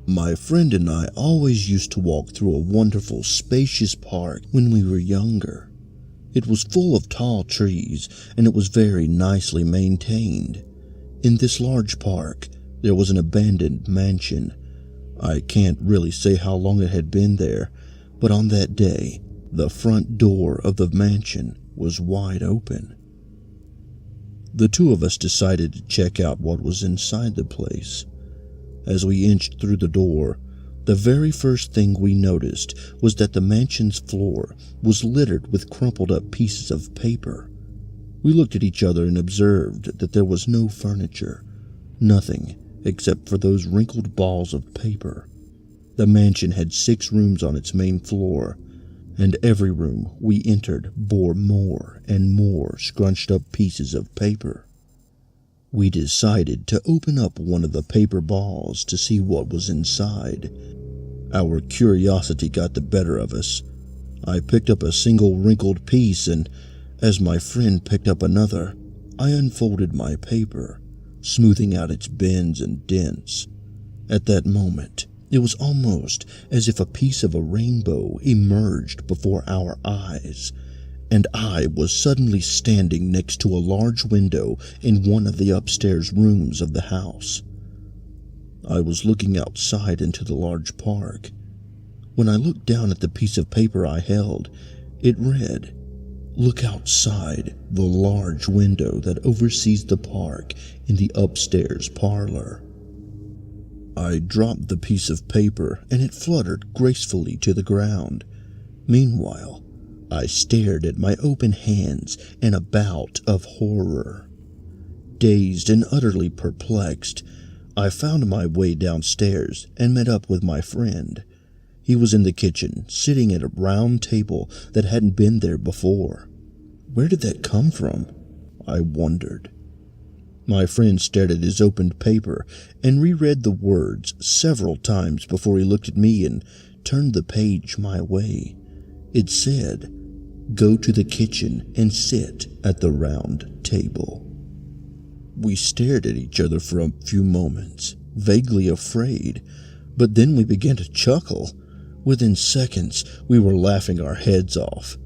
My friend and I always used to walk through a wonderful, spacious park when we were younger. It was full of tall trees, and it was very nicely maintained. In this large park, there was an abandoned mansion. I can't really say how long it had been there, but on that day, the front door of the mansion was wide open. The two of us decided to check out what was inside the place. As we inched through the door, the very first thing we noticed was that the mansion's floor was littered with crumpled up pieces of paper. We looked at each other and observed that there was no furniture, nothing except for those wrinkled balls of paper. The mansion had 6 rooms on its main floor, and every room we entered bore more and more scrunched up pieces of paper. We decided to open up one of the paper balls to see what was inside. Our curiosity got the better of us. I picked up a single wrinkled piece, and as my friend picked up another, I unfolded my paper, smoothing out its bends and dents. At that moment, it was almost as if a piece of a rainbow emerged before our eyes, and I was suddenly standing next to a large window in one of the upstairs rooms of the house. I was looking outside into the large park. When I looked down at the piece of paper I held, it read, "Look outside the large window that oversees the park in the upstairs parlor." I dropped the piece of paper and it fluttered gracefully to the ground. Meanwhile, I stared at my open hands in a bout of horror. Dazed and utterly perplexed, I found my way downstairs and met up with my friend. He was in the kitchen, sitting at a round table that hadn't been there before. Where did that come from? I wondered. My friend stared at his opened paper and reread the words several times before he looked at me and turned the page my way. It said, "Go to the kitchen and sit at the round table." We stared at each other for a few moments, vaguely afraid, but then we began to chuckle. Within seconds, we were laughing our heads off,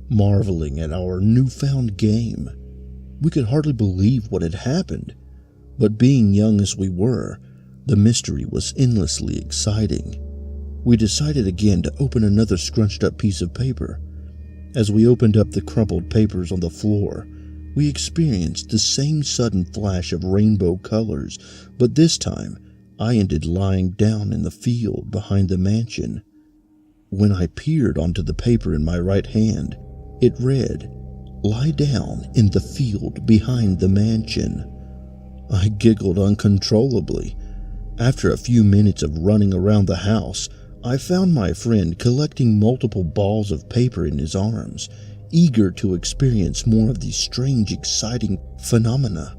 marveling at our newfound game. We could hardly believe what had happened, but being young as we were, the mystery was endlessly exciting. We decided again to open another scrunched up piece of paper. As we opened up the crumpled papers on the floor, we experienced the same sudden flash of rainbow colors, but this time I ended lying down in the field behind the mansion. When I peered onto the paper in my right hand, it read, "Lie down in the field behind the mansion." I giggled uncontrollably. After a few minutes of running around the house, I found my friend collecting multiple balls of paper in his arms, eager to experience more of these strange, exciting phenomena.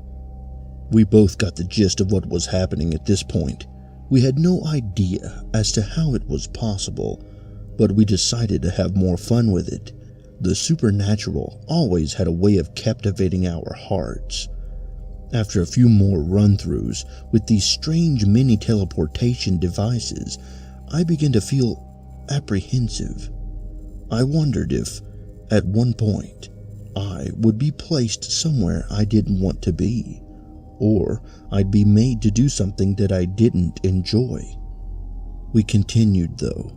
We both got the gist of what was happening at this point. We had no idea as to how it was possible, but we decided to have more fun with it. The supernatural always had a way of captivating our hearts. After a few more run-throughs with these strange mini teleportation devices, I began to feel apprehensive. I wondered if, at one point, I would be placed somewhere I didn't want to be, or I'd be made to do something that I didn't enjoy. We continued though.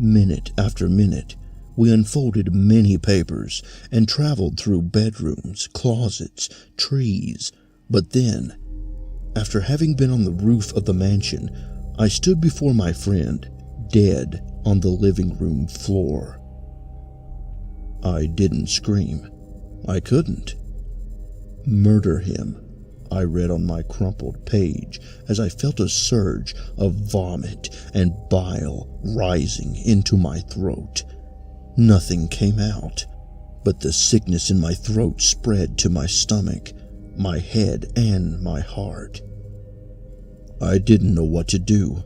Minute after minute, we unfolded many papers and traveled through bedrooms, closets, trees, but then, after having been on the roof of the mansion, I stood before my friend, dead on the living room floor. I didn't scream. I couldn't. "Murder him," I read on my crumpled page as I felt a surge of vomit and bile rising into my throat. Nothing came out, but the sickness in my throat spread to my stomach, my head, and my heart. I didn't know what to do.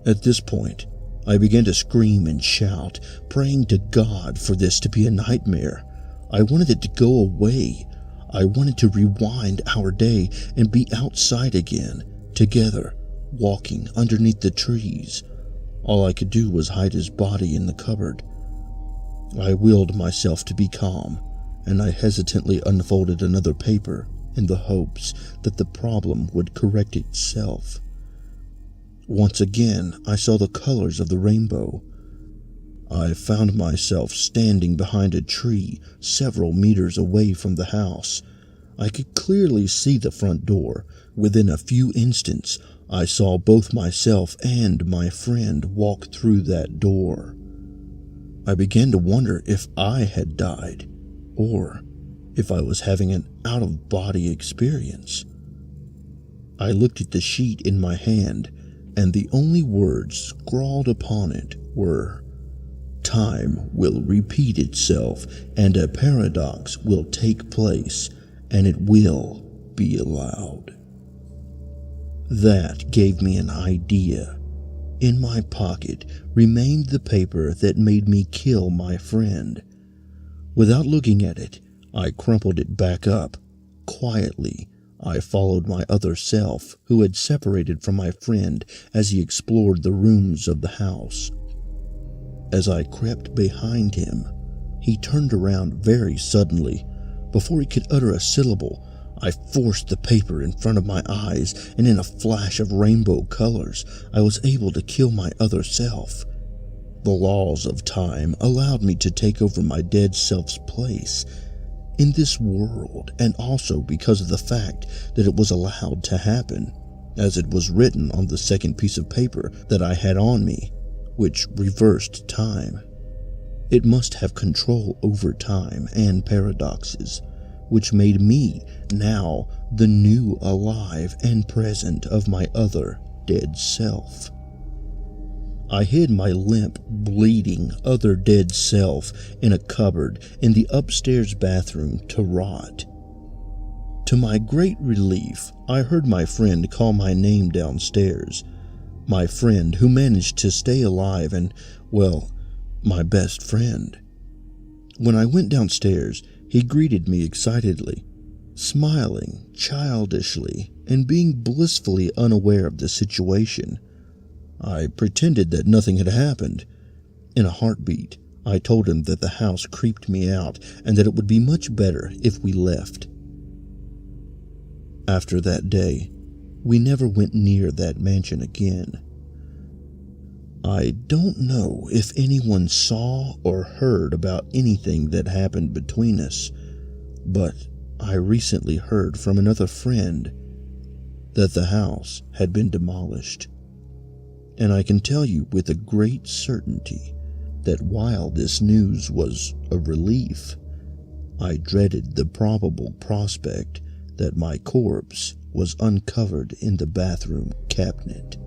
At this point, I began to scream and shout, praying to God for this to be a nightmare. I wanted it to go away. I wanted to rewind our day and be outside again, together, walking underneath the trees. All I could do was hide his body in the cupboard. I willed myself to be calm, and I hesitantly unfolded another paper in the hopes that the problem would correct itself. Once again, I saw the colors of the rainbow. I found myself standing behind a tree several meters away from the house. I could clearly see the front door. Within a few instants, I saw both myself and my friend walk through that door. I began to wonder if I had died, or if I was having an out-of-body experience. I looked at the sheet in my hand, and the only words scrawled upon it were, "Time will repeat itself, and a paradox will take place, and it will be allowed." That gave me an idea. In my pocket remained the paper that made me kill my friend. Without looking at it, I crumpled it back up. Quietly, I followed my other self, who had separated from my friend as he explored the rooms of the house. As I crept behind him, he turned around very suddenly. Before he could utter a syllable, I forced the paper in front of my eyes, and in a flash of rainbow colors, I was able to kill my other self. The laws of time allowed me to take over my dead self's place in this world, and also because of the fact that it was allowed to happen, as it was written on the second piece of paper that I had on me, which reversed time. It must have control over time and paradoxes, which made me now the new alive and present of my other dead self. I hid my limp, bleeding, other dead self in a cupboard in the upstairs bathroom to rot. To my great relief, I heard my friend call my name downstairs. My friend who managed to stay alive and, well, my best friend. When I went downstairs, he greeted me excitedly, smiling childishly and being blissfully unaware of the situation. I pretended that nothing had happened. In a heartbeat, I told him that the house creeped me out and that it would be much better if we left. After that day, we never went near that mansion again. I don't know if anyone saw or heard about anything that happened between us, but I recently heard from another friend that the house had been demolished. And I can tell you with a great certainty that while this news was a relief, I dreaded the probable prospect that my corpse was uncovered in the bathroom cabinet.